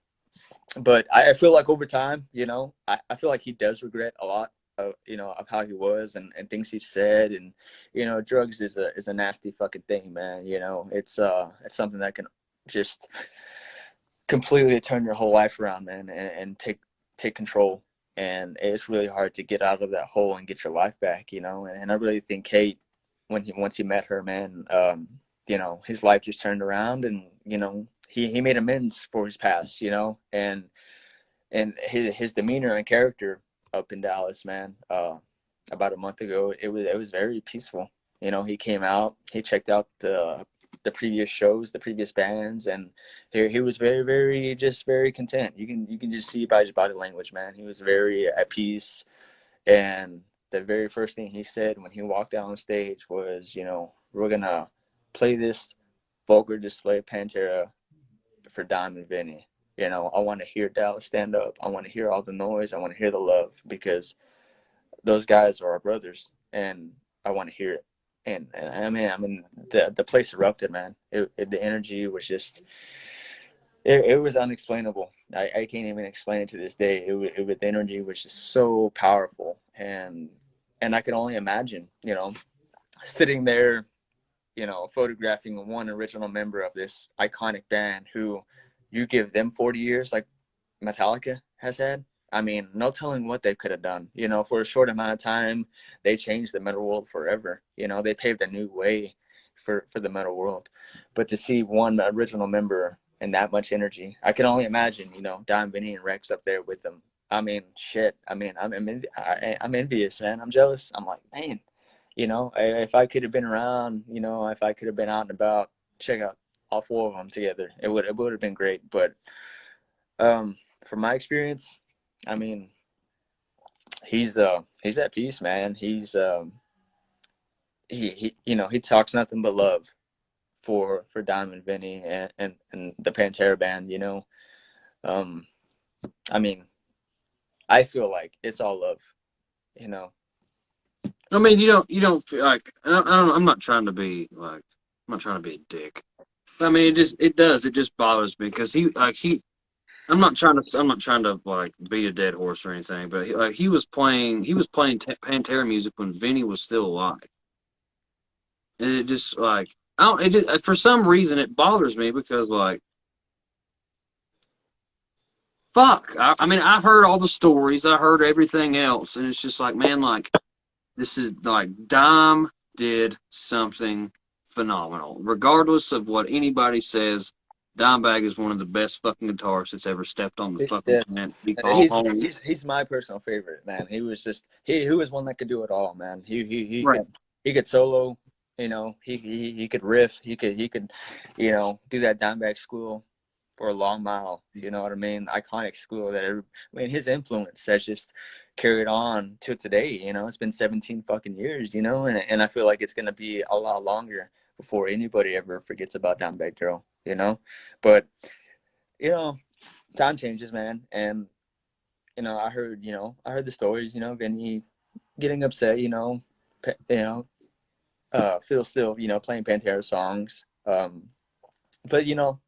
But I feel like over time, you know, I feel like he does regret a lot of, you know, of how he was and things he said. And, you know, drugs is a nasty fucking thing, man. You know, it's something that can just completely turn your whole life around, man, and take control. And it's really hard to get out of that hole and get your life back, you know. And I really think Kate, once he met her, man, you know, his life just turned around, and you know, he made amends for his past, you know, and his demeanor and character up in Dallas, man. About a month ago, it was very peaceful. You know, he came out, he checked out the previous shows, the previous bands, and he was very content. You can just see by his body language, man. He was very at peace. And the very first thing he said when he walked out on stage was, you know, we're gonna play this vulgar display of Pantera for Dime and Vinny. You know, I want to hear Dallas stand up. I want to hear all the noise. I want to hear the love, because those guys are our brothers, and I want to hear it. And I mean, the place erupted, man. The energy was just, it was unexplainable. I can't even explain it to this day. The energy was just so powerful, and I can only imagine, you know, sitting there, you know, photographing one original member of this iconic band who you give them 40 years like Metallica has had. I mean, no telling what they could have done. You know, for a short amount of time, they changed the metal world forever. You know, they paved a new way for the metal world. But to see one original member and that much energy, I can only imagine, you know, Don, Vinny, and Rex up there with them. I mean, shit. I mean, I'm envious, man. I'm jealous. I'm like, man, you know, if I could have been around, you know, if I could have been out and about, check out all four of them together, it would have been great. But from my experience, I mean, he's at peace, man. He you know, he talks nothing but love for Diamond Vinny and the Pantera band, you know. I mean, I feel like it's all love, you know. I mean, you don't feel like, I don't, I'm not trying to be like, I'm not trying to be a dick. I mean, it just bothers me because I'm not trying to like beat a dead horse or anything, but he was playing Pantera music when Vinny was still alive, and it just like, I don't, it just, for some reason it bothers me because like, fuck, I mean, I heard all the stories, I heard everything else, and it's just like, man, like, this is like, Dime did something phenomenal, regardless of what anybody says. Dimebag is one of the best fucking guitarists that's ever stepped on the fucking planet. He's my personal favorite, man. He was just he was one that could do it all, man. Right. He could solo, you know. He could riff. He could you know, do that Dimebag school for a long mile. You know what I mean? Iconic school that I mean, his influence has just carried on to today. You know, it's been 17 fucking years. You know, and I feel like it's gonna be a lot longer before anybody ever forgets about Dimebag Darrell. You know, but you know, time changes, man. And you know, I heard the stories. You know, Vinny getting upset. You know, Phil still, you know, playing Pantera songs. But you know,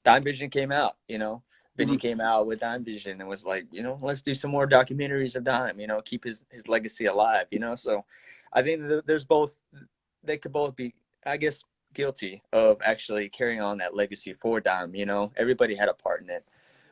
Dime Vision came out. You know, Vinny came out with Dime Vision and was like, you know, let's do some more documentaries of Dime. You know, keep his legacy alive. You know, so I think there's both. They could both be, I guess, guilty of actually carrying on that legacy for Dime. You know, everybody had a part in it.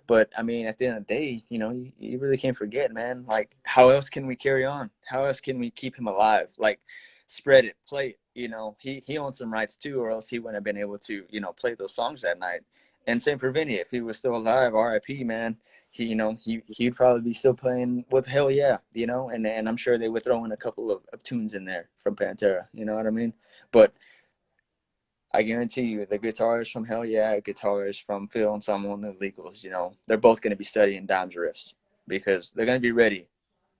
But I mean, at the end of the day, you know, you really can't forget, man. Like, how else can we carry on? How else can we keep him alive? Like, spread it, play it. You know, he owns some rights too, or else he wouldn't have been able to, you know, play those songs that night. And same for Vinny. If he was still alive, R.I.P. man, he'd probably be still playing with Hell Yeah, you know. And I'm sure they would throw in a couple of tunes in there from Pantera. You know what I mean? But I guarantee you, the guitarists from Hell Yeah, guitarists from Phil and some of the Legals, you know, they're both going to be studying Dime's riffs, because they're going to be ready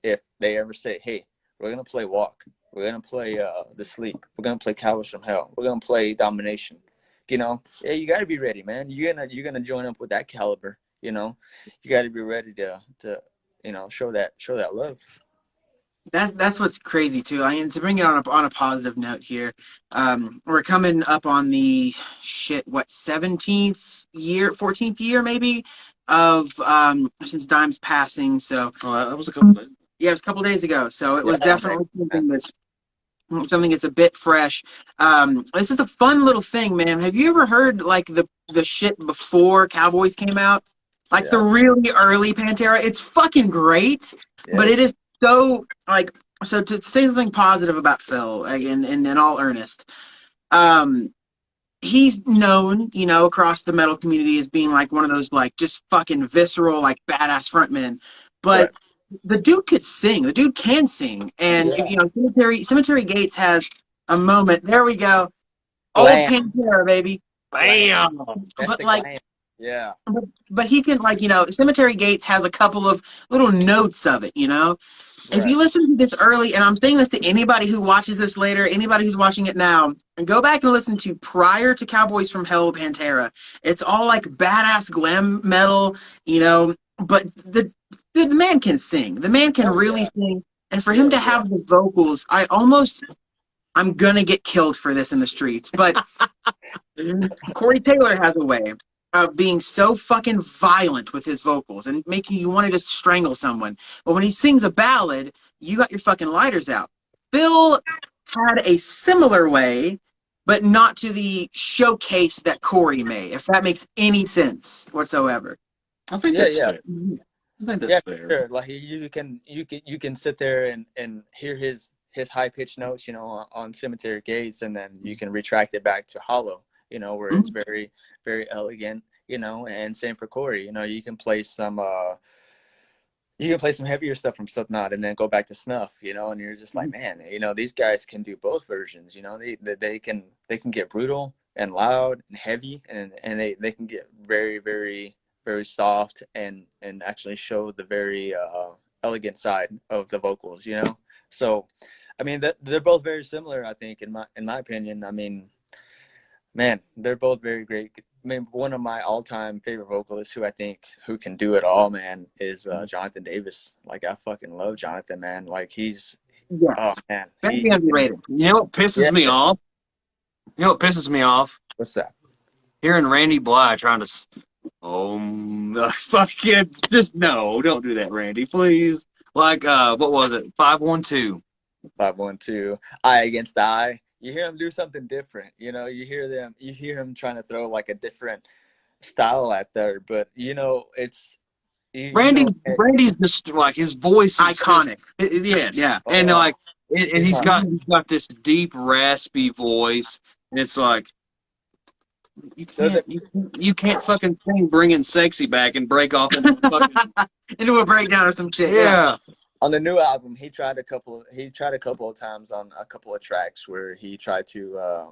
if they ever say, hey, we're going to play Walk. We're going to play The Sleep. We're going to play Cowards from Hell. We're going to play Domination. You know, yeah, you got to be ready, man. You're gonna join up with that caliber. You know, you got to be ready to you know, show that love. That's what's crazy too. I mean, to bring it on a positive note here, we're coming up on the 14th year maybe of since Dime's passing. So that was a couple days. yeah, it was a couple days ago. So it was Yeah, definitely something that's a bit fresh. This is a fun little thing, man. Have you ever heard like the shit before Cowboys came out? Like the Yeah. really early Pantera? It's fucking great, but it Yes. is so like so to say something positive about Phil, like, in all earnest. He's known, across the metal community as being like one of those like just fucking visceral, like badass frontmen. Right. But the dude could sing. The dude can sing. And if Yeah. Cemetery Gates has a moment. There we go. Old Glam. Pantera, baby. Bam! That's But the like glam. Yeah. but he can like, Cemetery Gates has a couple of little notes of it. If Right. you listen to this early, and I'm saying this to anybody who watches this later, anybody who's watching it now, and go back and listen to prior to Cowboys from Hell Pantera. It's all like badass glam metal, but the man can sing. The man can Oh really yeah. sing. And for him Yeah. to Yeah. have the vocals, I'm gonna get killed for this in the streets. But Corey Taylor has a way of being so fucking violent with his vocals and making you want to just strangle someone. But when he sings a ballad, you got your fucking lighters out. Phil had a similar way, but not to the showcase that Corey made, if that makes any sense whatsoever. I think Yeah. that's Yeah. fair. I think Yeah. that's fair. Sure. Like you can sit there and hear his high pitched notes, on Cemetery Gates, and then you can retract it back to Hollow, where it's Mhm. very, very elegant, and same for Corey. You can play some heavier stuff from Slipknot and then go back to Snuff, and you're just like, man, these guys can do both versions. They can get brutal and loud and heavy, and they can get very, very, very soft and actually show the very elegant side of the vocals. So I mean they're both very similar, I think, in my opinion. I mean, man, they're both very great. I mean, one of my all-time favorite vocalists who can do it all, man, is Jonathan Davis. Like, I fucking love Jonathan, man. Like, Yeah, oh man, very underrated. You know what pisses yeah. me off? You know what pisses me off? What's that? Hearing Randy Blythe trying to, fucking, just no, don't do that, Randy, please. Like, what was it? 512. 512, eye against eye. You hear him do something different. You hear him trying to throw like a different style at there, but it's Randy's just like his voice is Iconic. yes, Yeah. and Oh, like, and he's he's got this deep raspy voice, and it's like you can't fucking sing "Bringing Sexy Back" and break off into fucking Into a breakdown or some shit. yeah. on the new album. He tried a couple of times on a couple of tracks where he tried to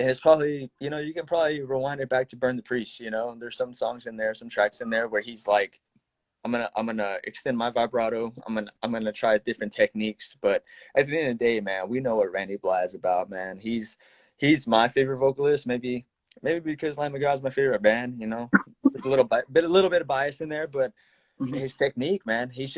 and it's probably, you can probably rewind it back to Burn the Priest. There's some songs in there, some tracks in there where he's like, I'm gonna extend my vibrato. I'm gonna try different techniques. But at the end of the day, man, we know what Randy Blythe is about, man. He's my favorite vocalist. Maybe because Lamb of God's my favorite band. There's a little bit of bias in there, but Mhm. his technique, man, he's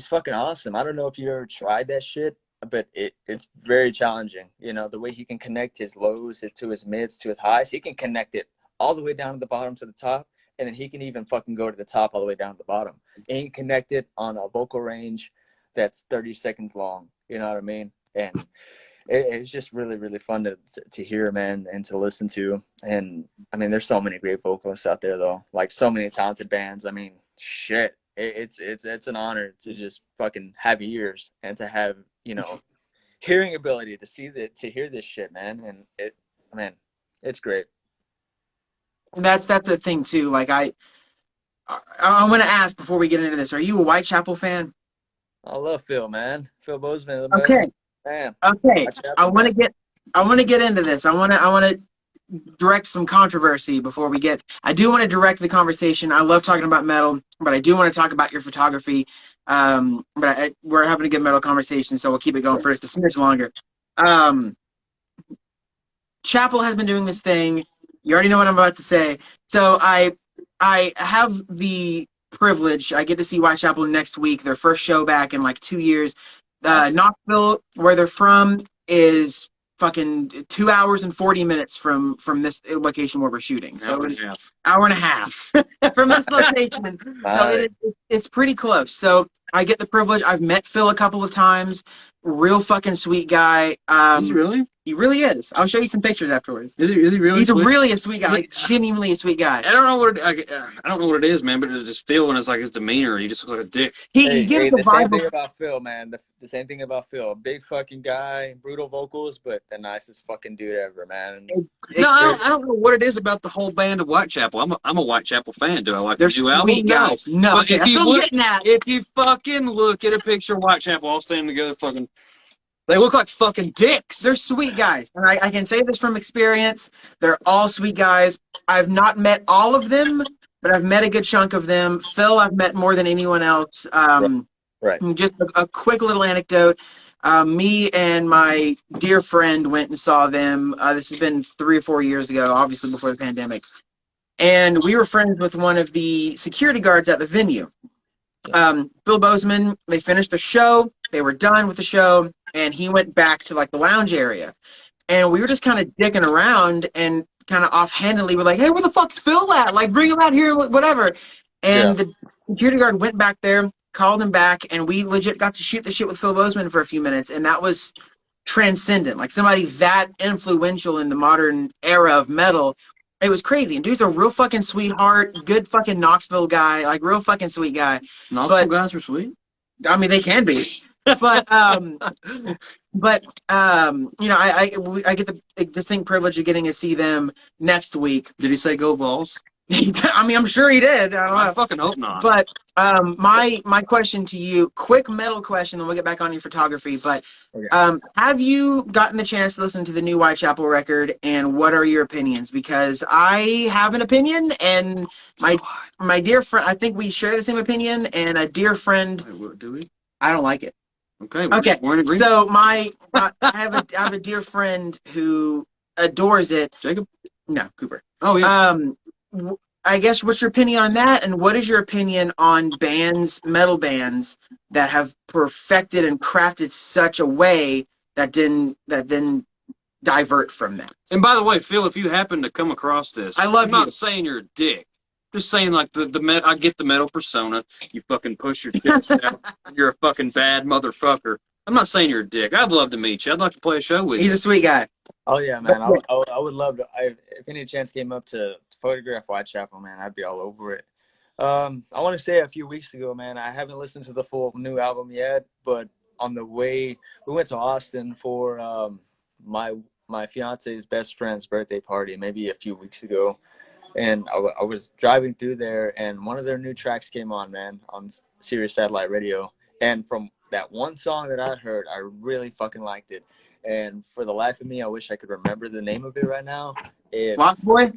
fucking awesome. I don't know if you ever tried that shit, but it's very challenging. The way he can connect his lows to his mids to his highs, he can connect it all the way down to the bottom to the top, and then he can even fucking go to the top all the way down to the bottom. And he can connect it on a vocal range that's 30 seconds long. You know what I mean? And it's just really, really fun to hear, man, and to listen to. And I mean, there's so many great vocalists out there, though. Like, so many talented bands. I mean, shit. It's an honor to just fucking have ears and to have hearing ability to hear this shit, man. And man, it's great. That's a thing too. Like I'm gonna ask before we get into this. Are you a Whitechapel fan? I love Phil, man. Phil Bozman, Okay. man. Okay. I want Man. to get into this. I want to direct some controversy before we get. I do want to direct the conversation. I love talking about metal, but I do want to talk about your photography. But we're having a good metal conversation, so we'll keep it going for just a smidge longer. Chapel has been doing this thing. You already know what I'm about to say. So I have the privilege. I get to see Whitechapel next week, their first show back in like 2 years. Awesome. Knoxville, where they're from, is fucking 2 hours and 40 minutes from this location where we're shooting. So it's hour and a half from this location. So it's pretty close. So I get the privilege. I've met Phil a couple of times. Real fucking sweet guy. Is he really? He really is. I'll show you some pictures afterwards. Is he really? He's really a sweet guy. Like, genuinely a sweet guy. I don't know what I don't know what it is, man. But it just feel when it's like his demeanor. He just looks like a dick. He gives the same vibe thing about Phil, man. The same thing about Phil. Big fucking guy, brutal vocals, but the nicest fucking dude ever, man. I don't know what it is about the whole band of Whitechapel. I'm a Whitechapel fan. Do I like their new album? Guys. No. But if you fucking look at a picture of Whitechapel all standing together, fucking. They look like fucking dicks. They're sweet guys. And I can say this from experience. They're all sweet guys. I've not met all of them, but I've met a good chunk of them. Phil, I've met more than anyone else. Right. Just a quick little anecdote. Me and my dear friend went and saw them. This has been 3 or 4 years ago, obviously before the pandemic. And we were friends with one of the security guards at the venue. Phil Bozman, they finished the show. They were done with the show. And he went back to like the lounge area. And we were just kind of dicking around and kind of offhandedly were like, hey, where the fuck's Phil at? Like, bring him out here, whatever. And the security guard went back there, called him back, and we legit got to shoot the shit with Phil Bozman for a few minutes. And that was transcendent. Like, somebody that influential in the modern era of metal. It was crazy. And dude's a real fucking sweetheart, good fucking Knoxville guy, like real fucking sweet guy. Knoxville guys are sweet? I mean, they can be. But you know, I get the distinct privilege of getting to see them next week. Did he say go Vols? I mean, I'm sure he did. I don't know. I fucking hope not. But my question to you, quick metal question, and we'll get back on your photography. But have you gotten the chance to listen to the new Whitechapel record, and what are your opinions? Because I have an opinion, and my dear friend, I think we share the same opinion, and a dear friend. Wait, do we? I don't like it. Okay. We're in agreement. So I have a dear friend who adores it. Jacob? No, Cooper. Oh yeah. I guess what's your opinion on that, and what is your opinion on metal bands that have perfected and crafted such a way that then divert from that? And by the way, Phil, if you happen to come across this, I'm not saying you're a dick. Just saying, like, I get the metal persona. You fucking push your chest out. You're a fucking bad motherfucker. I'm not saying you're a dick. I'd love to meet you. I'd like to play a show with you. He's a sweet guy. Oh, yeah, man. I would love to. If any chance came up to photograph Whitechapel, man, I'd be all over it. I want to say a few weeks ago, man, I haven't listened to the full new album yet, but on the way, we went to Austin for my fiance's best friend's birthday party maybe a few weeks ago. And I was driving through there, and one of their new tracks came on, man, on Sirius Satellite Radio. And from that one song that I heard, I really fucking liked it. And for the life of me, I wish I could remember the name of it right now. Lost Boy?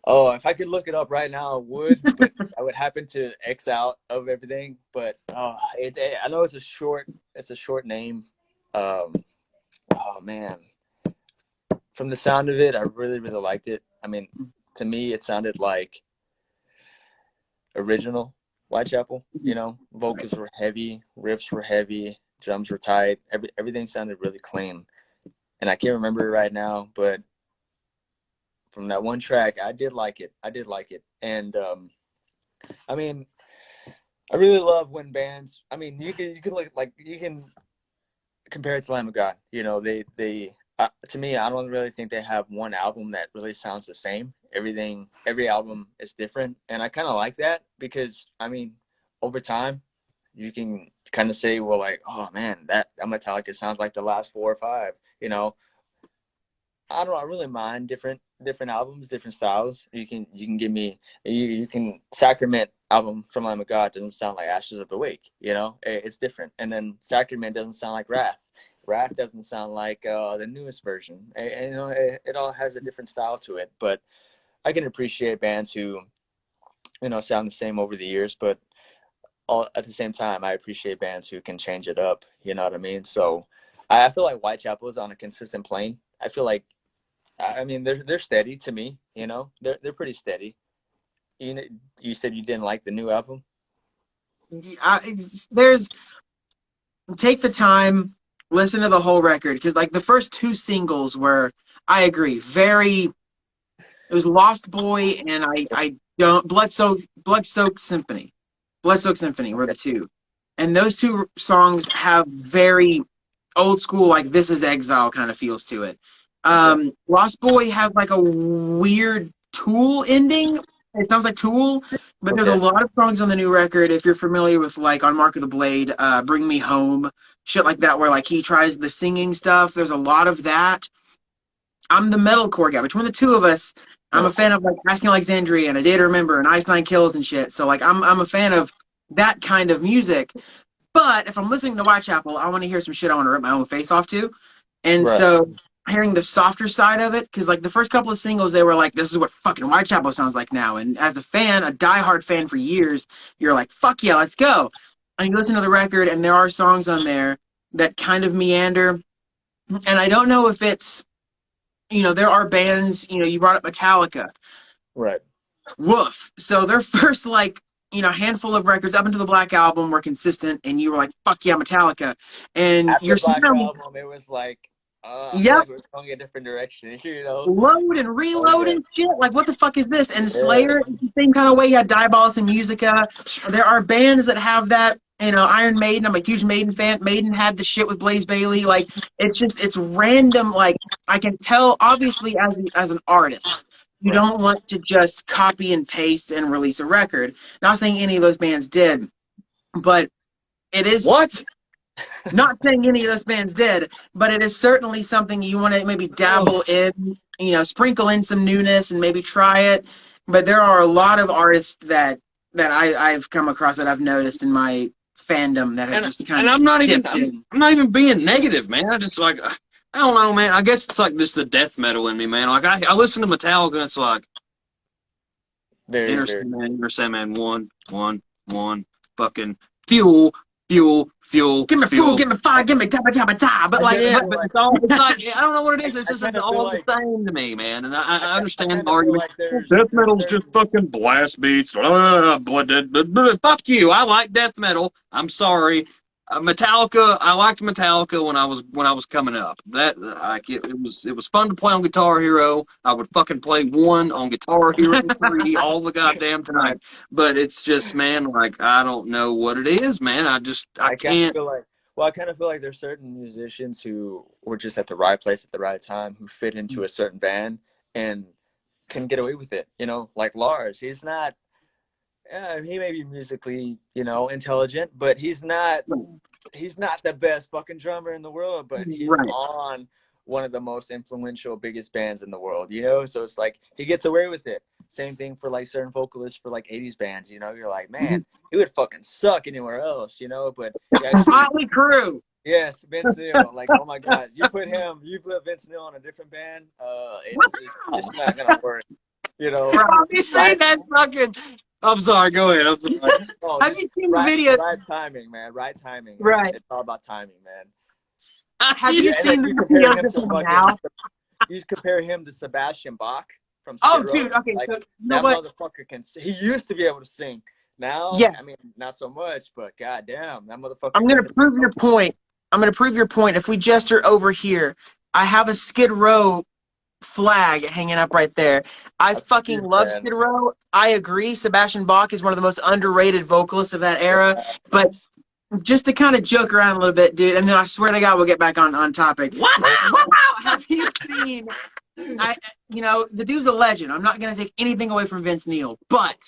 Oh, if I could look it up right now, I would. But I would happen to X out of everything. But I know it's a short name. Oh man, from the sound of it, I really liked it. I mean, to me, it sounded like original Whitechapel. You know, vocals were heavy, riffs were heavy, drums were tight. Everything sounded really clean. And I can't remember it right now, but from that one track, I did like it. And I mean, I really love when bands. I mean, you can compare it to Lamb of God. You know, they to me, I don't really think they have one album that really sounds the same. Every album is different, and I kind of like that because, I mean, over time, you can kind of say, well, like, oh man, that Metallica sounds like the last 4 or 5. You know, I don't really mind different albums, different styles. You can give me you can Sacrament album from Lamb of God doesn't sound like Ashes of the Wake. You know, it's different, and then Sacrament doesn't sound like Wrath. Wrath doesn't sound like the newest version. And, you know, it all has a different style to it. But I can appreciate bands who, you know, sound the same over the years. But at the same time, I appreciate bands who can change it up. You know what I mean? So I feel like Whitechapel is on a consistent plane. I feel like, I mean, they're steady to me. You know, they're pretty steady. you said you didn't like the new album? Take the time, listen to the whole record, because like the first two singles were, I agree, it was Lost Boy and I don't Blood Soaked Symphony. Blood Soaked Symphony were the two. And those two songs have very old school, like This Is Exile kind of feels to it. Lost Boy has like a weird Tool ending. It sounds like Tool, but there's a lot of songs on the new record, if you're familiar with like on Mark of the Blade, Bring Me Home, shit like that, where like he tries the singing stuff. There's a lot of that. I'm the metalcore guy. Between the two of us, I'm a fan of like Asking Alexandria and A Day to Remember and Ice Nine Kills and shit. So like I'm a fan of that kind of music. But if I'm listening to Whitechapel, I want to hear some shit I want to rip my own face off to. And so hearing the softer side of it, because like the first couple of singles, they were like, this is what fucking Whitechapel sounds like now. And as a fan, a diehard fan for years, you're like, fuck yeah, let's go. And you listen to the record, and there are songs on there that kind of meander. And I don't know if it's, there are bands, you brought up Metallica. Right. Woof. So their first, handful of records up into the Black Album were consistent, and you were like, fuck yeah, Metallica. And after the Black Album, it was like, yeah, we're going a different direction, Load and reload and shit. Like, what the fuck is this? And Slayer, the same kind of way. You had Diabolus and Musica. There are bands that have that. Iron Maiden. I'm a huge Maiden fan. Maiden had the shit with Blaze Bayley. Like, it's random. Like, I can tell, obviously, as an artist, you don't want to just copy and paste and release a record. Not saying any of those bands did, but it is what. Not saying any of those bands did, but it is certainly something you want to maybe dabble in, sprinkle in some newness and maybe try it. But there are a lot of artists that I've come across that I've noticed in my fandom that have just kind of I'm not even being negative, man. I just like, I don't know, man. I guess it's like just the death metal in me, man. Like I listen to Metallica and it's like, Inner Sandman, one, fucking fuel. Give me fuel, give me fire, give me ta. But like, but it's all, it's like, I don't know what it is. It's just all the same to me, man. And I understand the argument. Death metal's just fucking blast beats. Fuck you. I like death metal. I'm sorry. Metallica. I liked Metallica when I was coming up. It was fun to play on Guitar Hero. I would fucking play 1 on Guitar Hero 3 all the goddamn time. But it's just, man, like, I don't know what it is, man. I can't. I kind of feel like there's certain musicians who were just at the right place at the right time, who fit into a certain band and can get away with it. Like Lars. He's not. He may be musically, intelligent, but he's not the best fucking drummer in the world, but he's on one of the most influential, biggest bands in the world, So it's like, he gets away with it. Same thing for like certain vocalists for like 80s bands, you're like, man, he would fucking suck anywhere else, but Motley Crue. Yes, Vince Neil. Like, oh my God, you put Vince Neil on a different band, it's just not gonna work. You say that fucking. I'm sorry. Go ahead. I'm sorry. Have you seen the video? Right timing, man. Right timing. Right. It's all about timing, man. Have you seen the video now? You just compare him to Sebastian Bach from Skid Row. Dude. Okay. Like, so that motherfucker can sing. He used to be able to sing. Now, I mean, not so much, but goddamn, that motherfucker. I'm gonna prove your point. If we gesture over here, I have a Skid Row flag hanging up right there. I fucking love Skid Row. I agree. Sebastian Bach is one of the most underrated vocalists of that era. But just to kind of joke around a little bit, dude, and then I swear to God we'll get back on topic. Have you seen? The dude's a legend. I'm not gonna take anything away from Vince Neil, but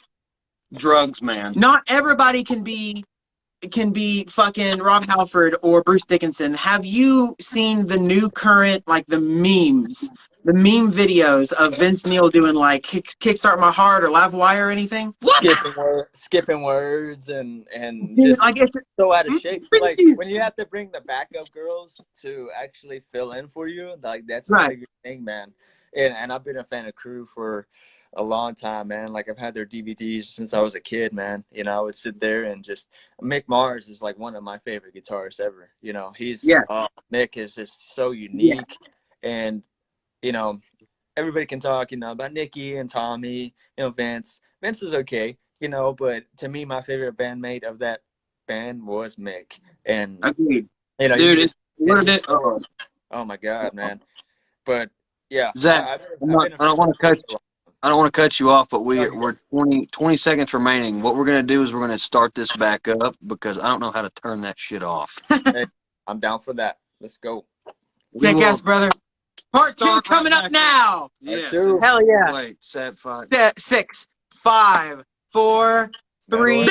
drugs, man. Not everybody can be fucking Rob Halford or Bruce Dickinson. Have you seen the new current, like the memes? The meme videos of Vince Neil doing like Kickstart My Heart or Live Wire or anything? Skipping words and just so out of shape. Like when you have to bring the backup girls to actually fill in for you, like that's not a good thing, man. And I've been a fan of Crew for a long time, man. Like I've had their DVDs since I was a kid, man. I would sit there and just Mick Mars is like one of my favorite guitarists ever. Mick is just so unique and everybody can talk, about Nikki and Tommy, Vince. Vince is okay, but to me, my favorite bandmate of that band was Mick. And Agreed. dude, it's what it. Oh my God, man! But yeah, Zach, I don't want to cut you off, but we're 20 seconds remaining. What we're gonna do is we're gonna start this back up because I don't know how to turn that shit off. Hey, I'm down for that. Let's go. Kick-ass, brother. Part 2 coming up now. Yeah. Hell yeah. Wait, set 5. 6, 5, 4, 3.